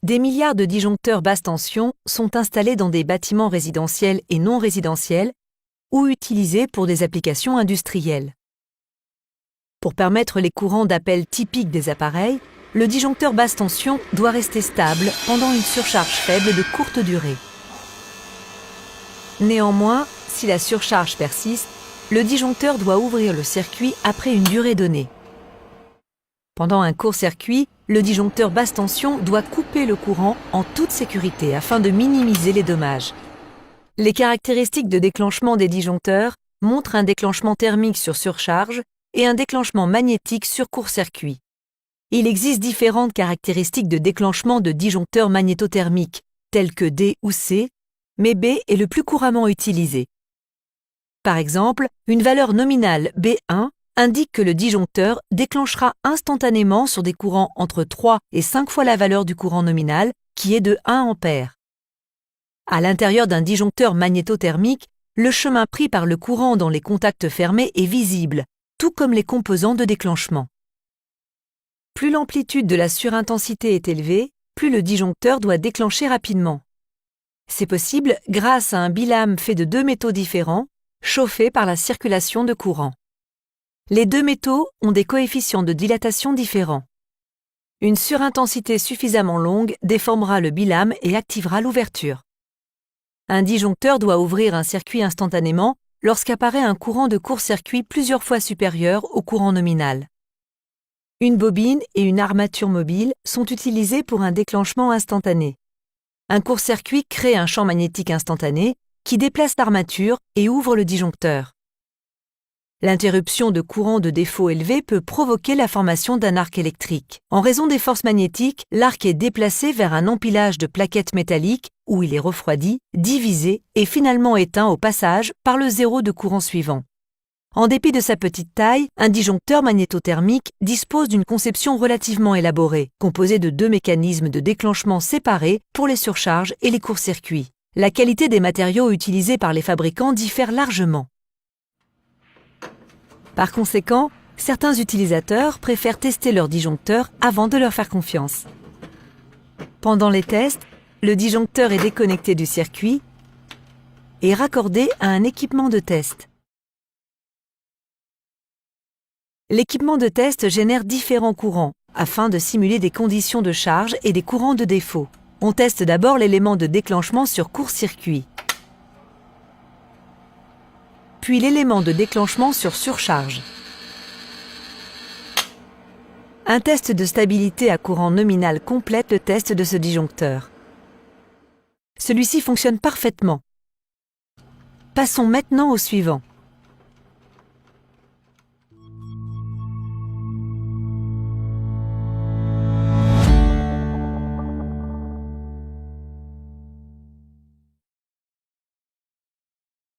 Des milliards de disjoncteurs basse tension sont installés dans des bâtiments résidentiels et non résidentiels ou utilisés pour des applications industrielles. Pour permettre les courants d'appel typiques des appareils, le disjoncteur basse tension doit rester stable pendant une surcharge faible de courte durée. Néanmoins, si la surcharge persiste, le disjoncteur doit ouvrir le circuit après une durée donnée. Pendant un court-circuit, le disjoncteur basse tension doit couper le courant en toute sécurité afin de minimiser les dommages. Les caractéristiques de déclenchement des disjoncteurs montrent un déclenchement thermique sur surcharge et un déclenchement magnétique sur court-circuit. Il existe différentes caractéristiques de déclenchement de disjoncteurs magnétothermiques, tels que D ou C, mais B est le plus couramment utilisé. Par exemple, une valeur nominale B1 indique que le disjoncteur déclenchera instantanément sur des courants entre 3 et 5 fois la valeur du courant nominal, qui est de 1 ampère. À l'intérieur d'un disjoncteur magnétothermique, le chemin pris par le courant dans les contacts fermés est visible, tout comme les composants de déclenchement. Plus l'amplitude de la surintensité est élevée, plus le disjoncteur doit déclencher rapidement. C'est possible grâce à un bilame fait de deux métaux différents, chauffés par la circulation de courant. Les deux métaux ont des coefficients de dilatation différents. Une surintensité suffisamment longue déformera le bilame et activera l'ouverture. Un disjoncteur doit ouvrir un circuit instantanément lorsqu'apparaît un courant de court-circuit plusieurs fois supérieur au courant nominal. Une bobine et une armature mobile sont utilisées pour un déclenchement instantané. Un court-circuit crée un champ magnétique instantané qui déplace l'armature et ouvre le disjoncteur. L'interruption de courant de défaut élevé peut provoquer la formation d'un arc électrique. En raison des forces magnétiques, l'arc est déplacé vers un empilage de plaquettes métalliques où il est refroidi, divisé et finalement éteint au passage par le zéro de courant suivant. En dépit de sa petite taille, un disjoncteur magnétothermique dispose d'une conception relativement élaborée, composée de deux mécanismes de déclenchement séparés pour les surcharges et les courts-circuits. La qualité des matériaux utilisés par les fabricants diffère largement. Par conséquent, certains utilisateurs préfèrent tester leur disjoncteur avant de leur faire confiance. Pendant les tests, le disjoncteur est déconnecté du circuit et raccordé à un équipement de test. L'équipement de test génère différents courants afin de simuler des conditions de charge et des courants de défaut. On teste d'abord l'élément de déclenchement sur court-circuit, puis l'élément de déclenchement sur surcharge. Un test de stabilité à courant nominal complète le test de ce disjoncteur. Celui-ci fonctionne parfaitement. Passons maintenant au suivant.